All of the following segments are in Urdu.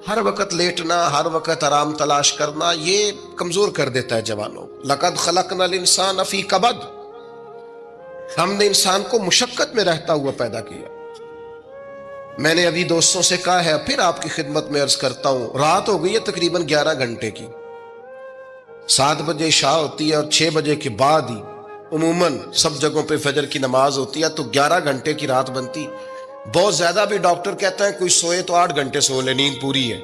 ہر وقت لیٹنا، ہر وقت آرام تلاش کرنا، یہ کمزور کر دیتا ہے جوانوں کو۔ لقد خلقنا الانسان فی کبد، ہم نے انسان کو مشقت میں رہتا ہوا پیدا کیا۔ میں نے ابھی دوستوں سے کہا ہے، پھر آپ کی خدمت میں عرض کرتا ہوں، رات ہو گئی ہے تقریباً 11 گھنٹے کی، 7 بجے عشاء ہوتی ہے اور 6 بجے کے بعد ہی عموماً سب جگہوں پہ فجر کی نماز ہوتی ہے، تو 11 گھنٹے کی رات بنتی۔ بہت زیادہ بھی ڈاکٹر کہتا ہے کوئی سوئے تو 8 گھنٹے سو لے، نیند پوری ہے۔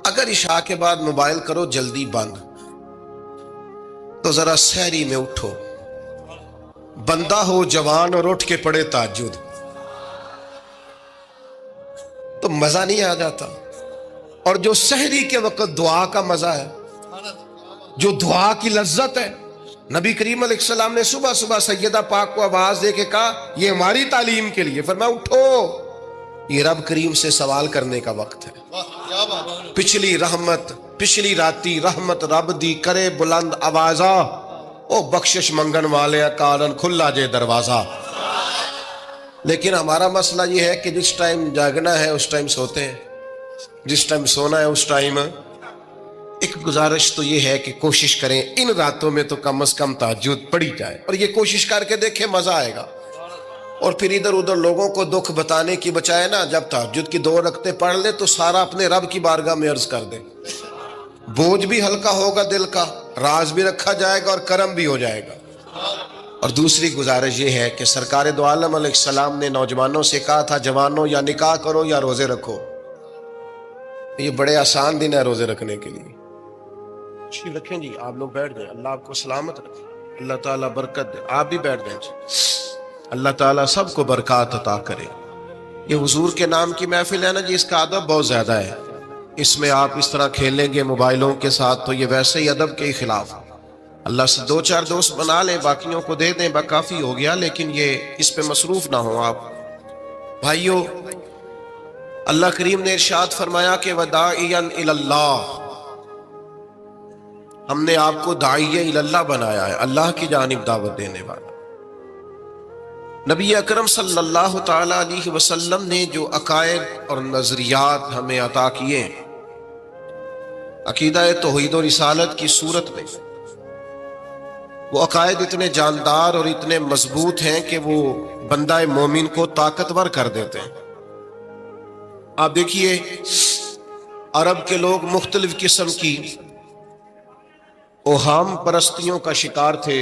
اگر عشاء کے بعد موبائل کرو جلدی بند، تو ذرا سحری میں اٹھو، بندہ ہو جوان اور اٹھ کے پڑھے تہجد، تو مزہ نہیں آ جاتا۔ اور جو سحری کے وقت دعا کا مزہ ہے، جو دعا کی لذت ہے، نبی کریم علیہ السلام نے صبح صبح سیدہ پاک کو آواز دے کے کہا یہ ہماری تعلیم کے لیے، فرمایا اٹھو، یہ رب کریم سے سوال کرنے کا وقت ہے۔ پچھلی راتی رحمت رب دی کرے بلند آوازہ، او بخشش منگن والے کارن کھلا جے دروازہ۔ لیکن ہمارا مسئلہ یہ ہے کہ جس ٹائم جاگنا ہے اس ٹائم سوتے ہیں، جس ٹائم سونا ہے اس ٹائم۔ ایک گزارش تو یہ ہے کہ کوشش کریں ان راتوں میں تو کم از کم تہجد پڑھی جائے، اور یہ کوشش کر کے دیکھیں مزہ آئے گا۔ اور پھر ادھر ادھر لوگوں کو دکھ بتانے کی بچائے نا، جب تہجد کی 2 رکعتیں پڑھ لے تو سارا اپنے رب کی بارگاہ میں عرض کر دے، بوجھ بھی ہلکا ہوگا دل کا، راز بھی رکھا جائے گا اور کرم بھی ہو جائے گا۔ اور دوسری گزارش یہ ہے کہ سرکار دو عالم علیہ السلام نے نوجوانوں سے کہا تھا، جوانوں یا نکاح کرو یا روزے رکھو۔ یہ بڑے آسان دن ہے روزے رکھنے کے لیے۔ رکھیں جی، آپ لوگ بیٹھ جائیں، اللہ آپ کو سلامت رکھے، اللہ تعالیٰ برکت دے، آپ بھی بیٹھ جائیں جی، اللہ تعالیٰ سب کو برکات عطا کرے۔ یہ حضور کے نام کی محفل ہے نا جی، اس کا ادب بہت زیادہ ہے، اس میں آپ اس طرح کھیلیں گے موبائلوں کے ساتھ تو یہ ویسے ہی ادب کے ہی خلاف۔ اللہ سے 2-4 دوست بنا لیں، باقیوں کو دے دیں، کافی ہو گیا، لیکن یہ اس پہ مصروف نہ ہوں آپ۔ بھائیو، اللہ کریم نے ارشاد فرمایا کہ وَدَاعِيًا إِلَى اللَّهِ، ہم نے آپ کو داعیہ اللہ بنایا ہے، اللہ کی جانب دعوت دینے والا۔ نبی اکرم صلی اللہ تعالی علیہ وسلم نے جو عقائد اور نظریات ہمیں عطا کیے، عقیدہ توحید و رسالت کی صورت میں، وہ عقائد اتنے جاندار اور اتنے مضبوط ہیں کہ وہ بندہ مومن کو طاقتور کر دیتے ہیں۔ آپ دیکھیے، عرب کے لوگ مختلف قسم کی اوہام پرستیوں کا شکار تھے۔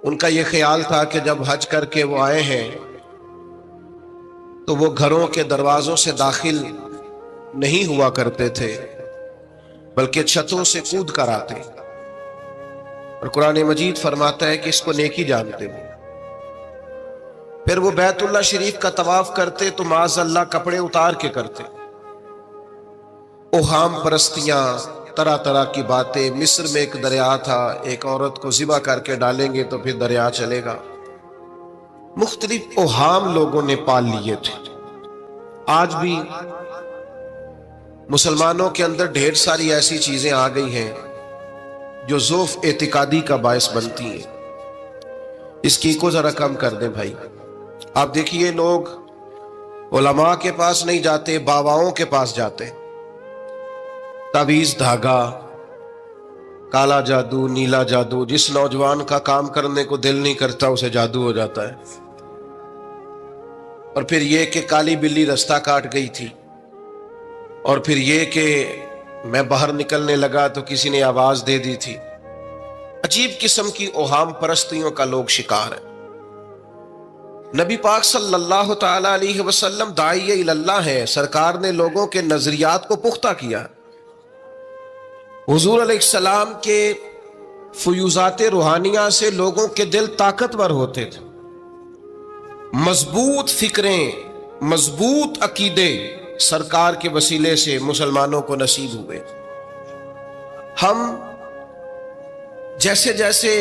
ان کا یہ خیال تھا کہ جب حج کر کے وہ آئے ہیں تو وہ گھروں کے دروازوں سے داخل نہیں ہوا کرتے تھے، بلکہ چھتوں سے کود کر آتے۔ اور قرآن مجید فرماتا ہے کہ اس کو نیکی جانتے ہیں۔ پھر وہ بیت اللہ شریف کا طواف کرتے تو معاذ اللہ کپڑے اتار کے کرتے۔ اوہام پرستیاں، طرح طرح کی باتیں۔ مصر میں ایک دریا تھا، ایک عورت کو ذبح کر کے ڈالیں گے تو پھر دریا چلے گا۔ مختلف اوہام لوگوں نے پال لیے تھے۔ آج بھی مسلمانوں کے اندر ڈھیر ساری ایسی چیزیں آ گئی ہیں جو ضعف اعتقادی کا باعث بنتی ہیں۔ اس کی کو ذرا کم کر دیں بھائی۔ آپ دیکھیے، لوگ علماء کے پاس نہیں جاتے، باباؤں کے پاس جاتے۔ تعویذ، دھاگا، کالا جادو، نیلا جادو، جس نوجوان کا کام کرنے کو دل نہیں کرتا اسے جادو ہو جاتا ہے۔ اور پھر یہ کہ کالی بلی رستہ کاٹ گئی تھی، اور پھر یہ کہ میں باہر نکلنے لگا تو کسی نے آواز دے دی تھی۔ عجیب قسم کی اوہام پرستیوں کا لوگ شکار ہیں۔ نبی پاک صلی اللہ تعالی علیہ وسلم داعیہ اللہ ہے، سرکار نے لوگوں کے نظریات کو پختہ کیا۔ حضور علیہ السلام کے فیوزات روحانیہ سے لوگوں کے دل طاقتور ہوتے تھے، مضبوط فکریں، مضبوط عقیدے سرکار کے وسیلے سے مسلمانوں کو نصیب ہوئے۔ ہم جیسے جیسے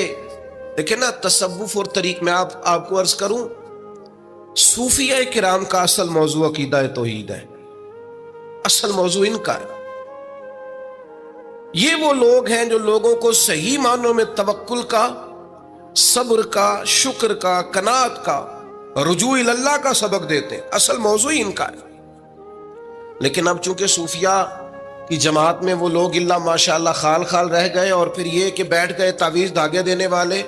دیکھیں نا، تصوف اور طریق میں آپ کو عرض کروں، صوفیہ کرام کا اصل موضوع عقیدہ توحید ہے، اصل موضوع ان کا ہے۔ یہ وہ لوگ ہیں جو لوگوں کو صحیح معنوں میں توکل کا، صبر کا، شکر کا، قناعت کا، رجوع اللہ کا سبق دیتے ہیں، اصل موضوع ان کا ہے۔ لیکن اب چونکہ صوفیہ کی جماعت میں وہ لوگ اللہ ماشاءاللہ خال خال رہ گئے، اور پھر یہ کہ بیٹھ گئے تعویذ دھاگے دینے والے،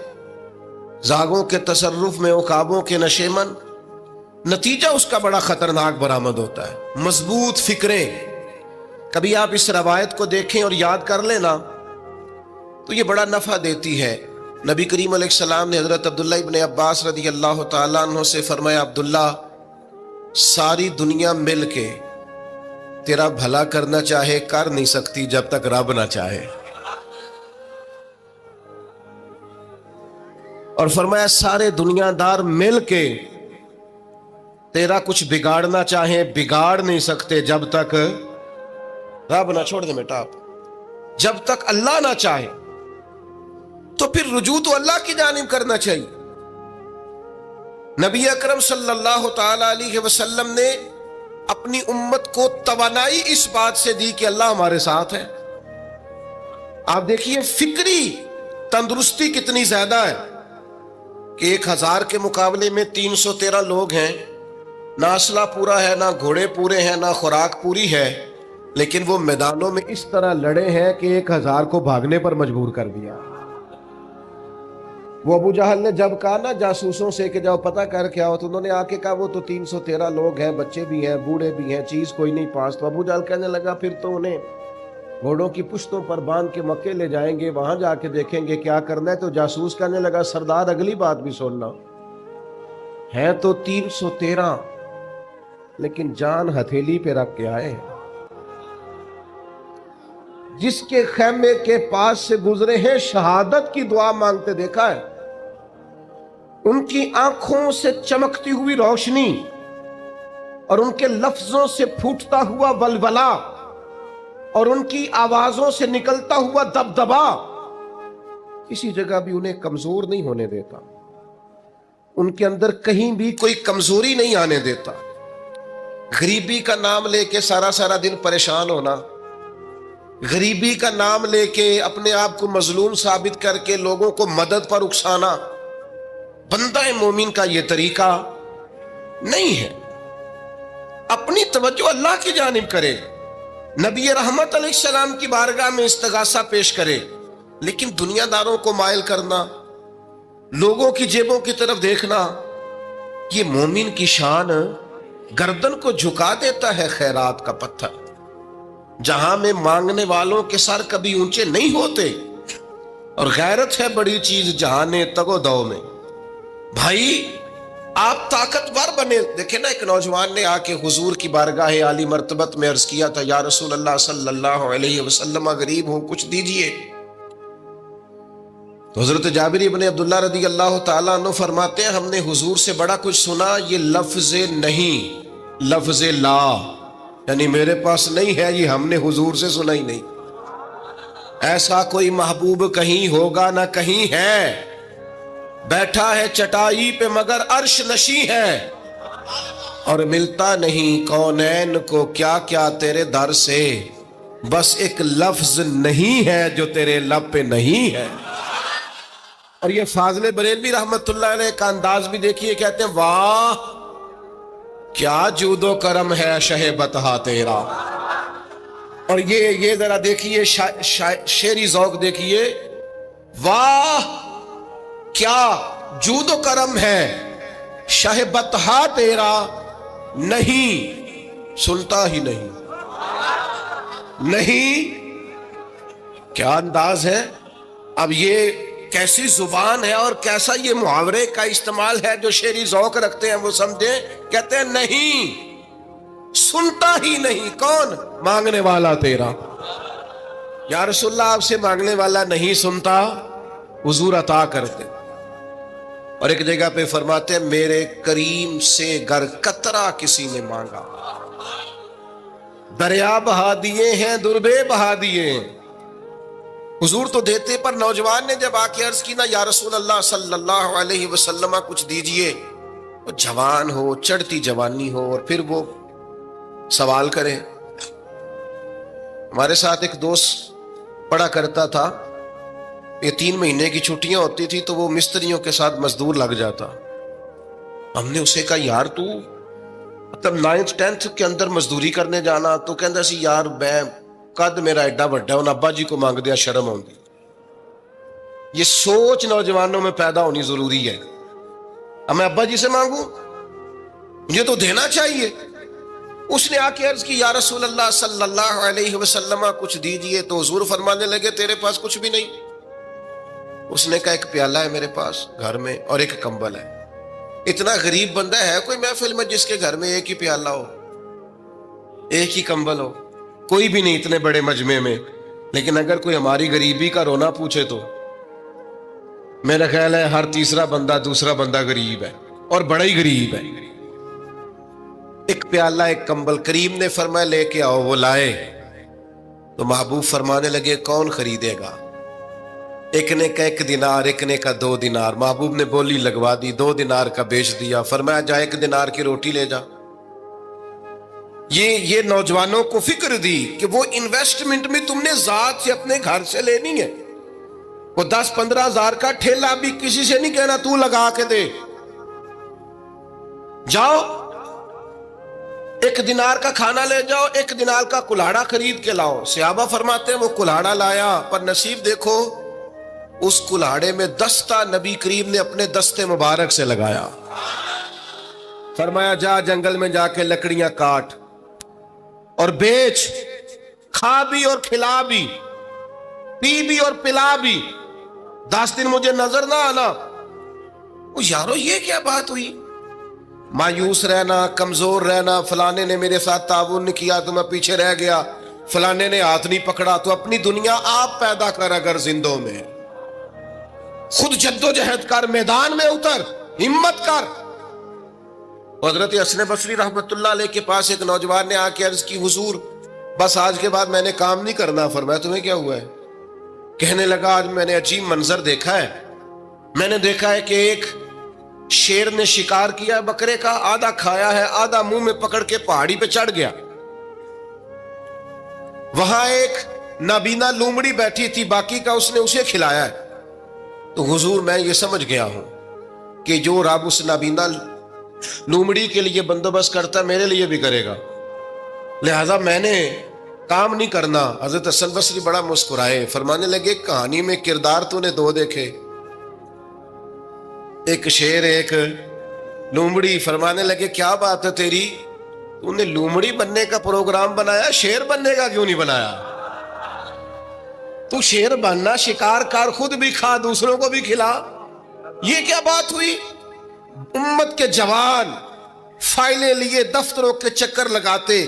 زاغوں کے تصرف میں، عقابوں کے نشے من، نتیجہ اس کا بڑا خطرناک برآمد ہوتا ہے۔ مضبوط فکریں، کبھی آپ اس روایت کو دیکھیں اور یاد کر لیں نا تو یہ بڑا نفع دیتی ہے۔ نبی کریم علیہ السلام نے حضرت عبداللہ ابن عباس رضی اللہ تعالیٰ عنہ سے فرمایا، عبداللہ، ساری دنیا مل کے تیرا بھلا کرنا چاہے کر نہیں سکتی جب تک رب نہ چاہے، اور فرمایا سارے دنیا دار مل کے تیرا کچھ بگاڑنا چاہے بگاڑ نہیں سکتے جب تک رب نہ، چھوڑ دے بیٹا آپ، جب تک اللہ نہ چاہے۔ تو پھر رجوع تو اللہ کی جانب کرنا چاہیے۔ نبی اکرم صلی اللہ تعالی علیہ وسلم نے اپنی امت کو توانائی اس بات سے دی کہ اللہ ہمارے ساتھ ہے۔ آپ دیکھیے فکری تندرستی کتنی زیادہ ہے کہ 1000 کے مقابلے میں 313 لوگ ہیں، نہ اسلحہ پورا ہے، نہ گھوڑے پورے ہیں، نہ خوراک پوری ہے، لیکن وہ میدانوں میں اس طرح لڑے ہیں کہ 1000 کو بھاگنے پر مجبور کر دیا۔ وہ ابو جہل نے جب کہا نا جاسوسوں سے کہ جاؤ پتہ کر کے آؤ، تو انہوں نے آ کے کہا وہ تو 313 لوگ ہیں، بچے بھی ہیں، بوڑھے بھی ہیں، چیز کوئی نہیں پاس۔ تو ابو جہل کہنے لگا پھر تو انہیں گھوڑوں کی پشتوں پر باندھ کے مکے لے جائیں گے، وہاں جا کے دیکھیں گے کیا کرنا ہے۔ تو جاسوس کہنے لگا سردار اگلی بات بھی سننا، ہے تو 313 لیکن جان ہتھیلی پہ رکھ کے آئے ہیں۔ جس کے خیمے کے پاس سے گزرے ہیں شہادت کی دعا مانگتے دیکھا ہے، ان کی آنکھوں سے چمکتی ہوئی روشنی اور ان کے لفظوں سے پھوٹتا ہوا ولولہ اور ان کی آوازوں سے نکلتا ہوا دبدبا کسی جگہ بھی انہیں کمزور نہیں ہونے دیتا، ان کے اندر کہیں بھی کوئی کمزوری نہیں آنے دیتا۔ غریبی کا نام لے کے سارا سارا دن پریشان ہونا، غریبی کا نام لے کے اپنے آپ کو مظلوم ثابت کر کے لوگوں کو مدد پر اکسانا، بندہ مومن کا یہ طریقہ نہیں ہے۔ اپنی توجہ اللہ کی جانب کرے، نبی رحمت علیہ السلام کی بارگاہ میں استغاثہ پیش کرے، لیکن دنیا داروں کو مائل کرنا، لوگوں کی جیبوں کی طرف دیکھنا، یہ مومن کی شان گردن کو جھکا دیتا ہے۔ خیرات کا پتھر جہاں میں مانگنے والوں کے سر کبھی اونچے نہیں ہوتے، اور غیرت ہے بڑی چیز جہانے تگ و دو میں۔ بھائی آپ طاقتور بنے۔ دیکھیں نا، ایک نوجوان نے آ کے حضور کی بارگاہ عالی مرتبت میں عرض کیا تھا، یا رسول اللہ صلی اللہ علیہ وسلم، غریب ہوں کچھ دیجئے۔ تو حضرت جابر ابن عبداللہ رضی اللہ تعالیٰ عنہ فرماتے ہیں، ہم نے حضور سے بڑا کچھ سنا، یہ لفظ نہیں، لفظ لا، یعنی میرے پاس نہیں ہے، یہ ہم نے حضور سے سنا ہی نہیں۔ ایسا کوئی محبوب کہیں ہوگا نہ کہیں ہے، بیٹھا ہے چٹائی پہ مگر عرش نشیں ہے، اور ملتا نہیں کونین کو کیا کیا تیرے در سے، بس ایک لفظ نہیں ہے جو تیرے لب پہ نہیں ہے۔ اور یہ فاضل بریلوی رحمت اللہ علیہ کا انداز بھی دیکھیے، کہتے ہیں واہ کیا جود و کرم ہے شہ بطحا تیرا۔ اور یہ ذرا دیکھیے شعری ذوق دیکھیے، واہ کیا جود و کرم ہے شہ بطحا تیرا، نہیں سنتا ہی نہیں، نہیں کیا انداز ہے۔ اب یہ کیسی زبان ہے اور کیسا یہ محاورے کا استعمال ہے، جو شعری ذوق رکھتے ہیں وہ سمجھیں، کہتے ہیں نہیں سنتا ہی نہیں، کون؟ مانگنے والا تیرا۔ یا رسول اللہ آپ سے مانگنے والا نہیں سنتا، حضور عطا کرتے۔ اور ایک جگہ پہ فرماتے ہیں، میرے کریم سے گر قطرہ کسی نے مانگا، دریا بہا دیے ہیں دربے بہا دیے ہیں۔ حضور تو دیتے، پر نوجوان نے جب آ کے عرض کی نا، یا رسول اللہ صلی اللہ علیہ وسلم کچھ دیجئے، وہ جوان ہو، چڑھتی جوانی ہو، اور پھر وہ سوال کرے۔ ہمارے ساتھ ایک دوست پڑھا کرتا تھا، یہ 3 مہینے کی چھٹیاں ہوتی تھی تو وہ مستریوں کے ساتھ مزدور لگ جاتا۔ ہم نے اسے کہا، یار تو مطلب 9th 10th کے اندر مزدوری کرنے جانا تو کہندا سی یار میں قد میرا ایڈا بڑا ہوں ابا جی کو مانگ دیا شرم آؤں گی. یہ سوچ نوجوانوں میں پیدا ہونی ضروری ہے. اب میں ابا جی سے مانگوں مجھے تو دینا چاہیے. اس نے آ کے عرض کی یا رسول اللہ صلی اللہ علیہ وسلم کچھ دیجئے. تو حضور فرمانے لگے تیرے پاس کچھ بھی نہیں. اس نے کہا ایک پیالہ ہے میرے پاس گھر میں اور ایک کمبل ہے. اتنا غریب بندہ ہے کوئی محفل میں جس کے گھر میں ایک ہی پیالہ ہو ایک ہی کمبل ہو؟ کوئی بھی نہیں اتنے بڑے مجمع میں. لیکن اگر کوئی ہماری غریبی کا رونا پوچھے تو میرا خیال ہے ہر تیسرا بندہ دوسرا بندہ غریب ہے اور بڑا ہی غریب ہے. ایک پیالہ ایک کمبل. کریم نے فرمایا لے کے آؤ. وہ لائے تو محبوب فرمانے لگے کون خریدے گا؟ ایک نے کا 1 دینار ایک نے کا 2 دینار. محبوب نے بولی لگوا دی 2 دینار کا بیچ دیا. فرمایا جا 1 دینار کی روٹی لے جا. یہ نوجوانوں کو فکر دی کہ وہ انویسٹمنٹ میں تم نے ذات سے اپنے گھر سے لینی ہے. وہ 10-15 ہزار کا ٹھیلا بھی کسی سے نہیں کہنا تو لگا کے دے. جاؤ 1 دینار کا کھانا لے جاؤ 1 دینار کا کلاڑا خرید کے لاؤ. صحابہ فرماتے ہیں وہ کلاڑا لایا پر نصیب دیکھو اس کلاڑے میں دستہ نبی کریم نے اپنے دستے مبارک سے لگایا. فرمایا جا جنگل میں جا کے لکڑیاں کاٹ اور بیچ. کھا بھی اور کھلا بھی پی بھی اور پلا بھی. 10 دن مجھے نظر نہ آنا. یارو یہ کیا بات ہوئی؟ مایوس رہنا کمزور رہنا. فلانے نے میرے ساتھ تعاون نہیں کیا تو میں پیچھے رہ گیا. فلانے نے ہاتھ نہیں پکڑا. تو اپنی دنیا آپ پیدا کر. اگر زندوں میں خود جد و جہد کر میدان میں اتر ہمت کر. حضرت حسن بصری رحمت اللہ علیہ کے پاس ایک نوجوان نے آ کے عرض کی حضور بس آج کے بعد میں نے کام نہیں کرنا. فرمایا تمہیں کیا ہوا ہے؟ کہنے لگا آج میں نے عجیب منظر دیکھا ہے. میں نے دیکھا ہے کہ ایک شیر نے شکار کیا بکرے کا آدھا کھایا ہے آدھا منہ میں پکڑ کے پہاڑی پہ چڑھ گیا. وہاں ایک نابینا لومڑی بیٹھی تھی باقی کا اس نے اسے کھلایا ہے. تو حضور میں یہ سمجھ گیا ہوں کہ جو رب اس نابینا لومڑی کے لیے بندوبست کرتا میرے لیے بھی کرے گا. لہذا میں نے کام نہیں کرنا. حضرت حسن بصری بڑا مسکرائے. فرمانے لگے کہانی میں کردار تو نے 2 دیکھے ایک شیر ایک لومڑی. فرمانے لگے کیا بات ہے تیری تو نے لومڑی بننے کا پروگرام بنایا شیر بننے کا کیوں نہیں بنایا؟ تو شیر بننا شکار کر خود بھی کھا دوسروں کو بھی کھلا. یہ کیا بات ہوئی؟ امت کے جوان فائلیں لیے دفتروں کے چکر لگاتے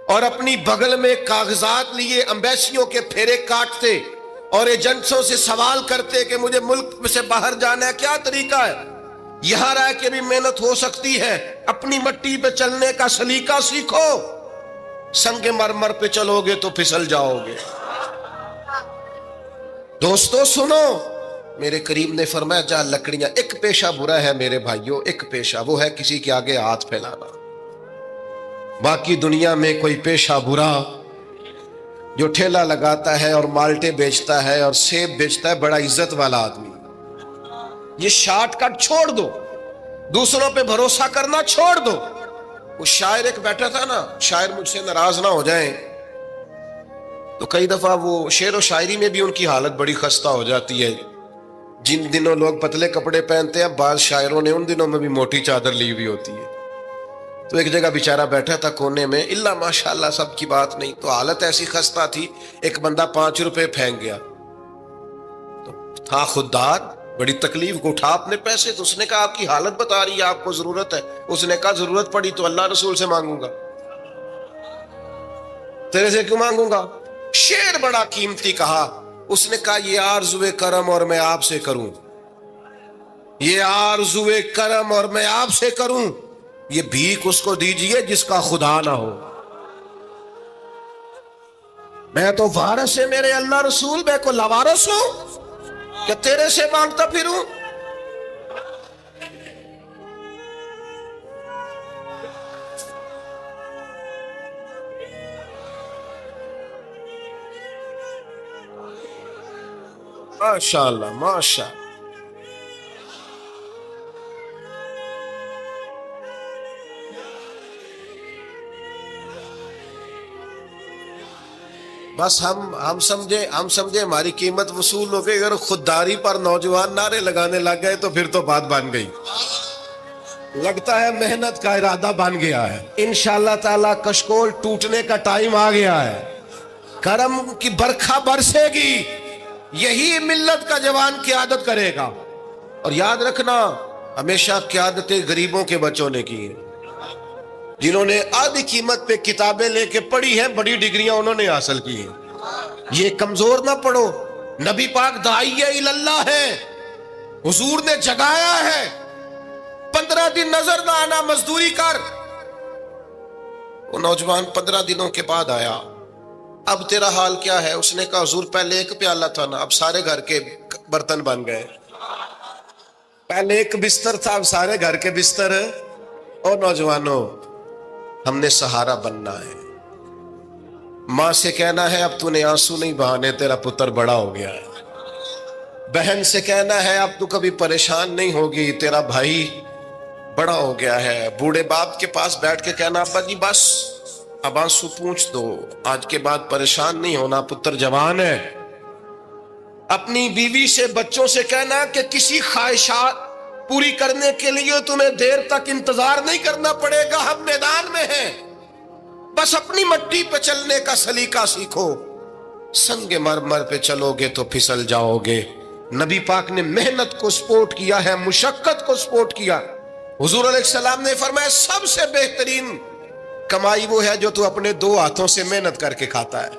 اور اپنی بغل میں کاغذات لیے امبیسیوں کے پھیرے کاٹتے اور ایجنٹوں سے سوال کرتے کہ مجھے ملک سے باہر جانا ہے کیا طریقہ ہے؟ یہاں رہ کے بھی محنت ہو سکتی ہے. اپنی مٹی پہ چلنے کا سلیقہ سیکھو. سنگ مرمر پہ چلو گے تو پھسل جاؤ گے. دوستو سنو میرے کریم نے فرمایا جا لکڑیاں. ایک پیشہ برا ہے میرے بھائیوں ایک پیشہ وہ ہے کسی کے آگے ہاتھ پھیلانا. باقی دنیا میں کوئی پیشہ برا جو ٹھیلا لگاتا ہے اور مالٹے بیچتا ہے اور سیب بیچتا ہے بڑا عزت والا آدمی. یہ شارٹ کٹ چھوڑ دو. دوسروں پہ بھروسہ کرنا چھوڑ دو. وہ شاعر ایک بیٹھا تھا نا شاعر مجھ سے ناراض نہ ہو جائیں تو کئی دفعہ وہ شعر و شاعری میں بھی ان کی حالت بڑی خستہ ہو جاتی ہے. جن دنوں لوگ پتلے کپڑے پہنتے ہیں بعض شاعروں نے ان دنوں میں بھی موٹی چادر لی ہوئی ہوتی ہے. تو ایک جگہ بیچارہ بیٹھا تھا کونے میں اللہ ماشاءاللہ سب کی بات نہیں تو حالت ایسی خستہ تھی. ایک بندہ 5 روپے پھینک گیا تو تھا خوددار بڑی تکلیف کو اٹھا اپنے پیسے. تو اس نے کہا آپ کی حالت بتا رہی ہے آپ کو ضرورت ہے. اس نے کہا ضرورت پڑی تو اللہ رسول سے مانگوں گا تیرے سے کیوں مانگوں گا. شعر بڑا قیمتی کہا. اس نے کہا یہ آرزوئے کرم اور میں آپ سے کروں یہ آرزوئے کرم اور میں آپ سے کروں. یہ بھیک اس کو دیجئے جس کا خدا نہ ہو. میں تو وارث ہے میرے اللہ رسول میں کو لاوارث ہوں کہ تیرے سے مانگتا پھروں. ماشاءاللہ ماشاءاللہ. بس ہم سمجھے ہماری قیمت وصول ہو گئی. اگر خودداری پر نوجوان نعرے لگانے لگ گئے تو پھر تو بات بن گئی. لگتا ہے محنت کا ارادہ بن گیا ہے. انشاءاللہ تعالی کشکول ٹوٹنے کا ٹائم آ گیا ہے. کرم کی برکھا برسے گی. یہی ملت کا جوان قیادت کرے گا. اور یاد رکھنا ہمیشہ قیادتیں غریبوں کے بچوں نے کی ہیں, جنہوں نے آدھی قیمت پہ کتابیں لے کے پڑھی ہیں, بڑی ڈگریاں انہوں نے حاصل کی ہیں. یہ کمزور نہ پڑھو. نبی پاک داعیہ اللہ ہے, حضور نے جگایا ہے. 15 دن نظر نہ آنا, مزدوری کر. وہ نوجوان 15 دنوں کے بعد آیا. اب تیرا حال کیا ہے؟ اس نے کہا حضور پہلے ایک پیالہ تھا نا, اب سارے گھر کے برتن بن گئے. پہلے ایک بستر تھا, اب سارے گھر کے بستر. اور نوجوانوں, ہم نے سہارا بننا ہے. ماں سے کہنا ہے اب تو نے آنسو نہیں بہانے, تیرا پتر بڑا ہو گیا ہے. بہن سے کہنا ہے اب تو کبھی پریشان نہیں ہوگی, تیرا بھائی بڑا ہو گیا ہے. بوڑھے باپ کے پاس بیٹھ کے کہنا ابا جی بس اب آنسو پوچھ دو, آج کے بعد پریشان نہیں ہونا, پتر جوان ہے. اپنی بیوی سے بچوں سے کہنا کہ کسی خواہشات پوری کرنے کے لیے تمہیں دیر تک انتظار نہیں کرنا پڑے گا, ہم میدان میں ہیں. بس اپنی مٹی پہ چلنے کا سلیقہ سیکھو. سنگ مرمر پہ چلو گے تو پھسل جاؤ گے. نبی پاک نے محنت کو سپورٹ کیا ہے, مشقت کو سپورٹ کیا. حضور علیہ السلام نے فرمایا سب سے بہترین کمائی وہ ہے جو تو اپنے 2 ہاتھوں سے محنت کر کے کھاتا ہے.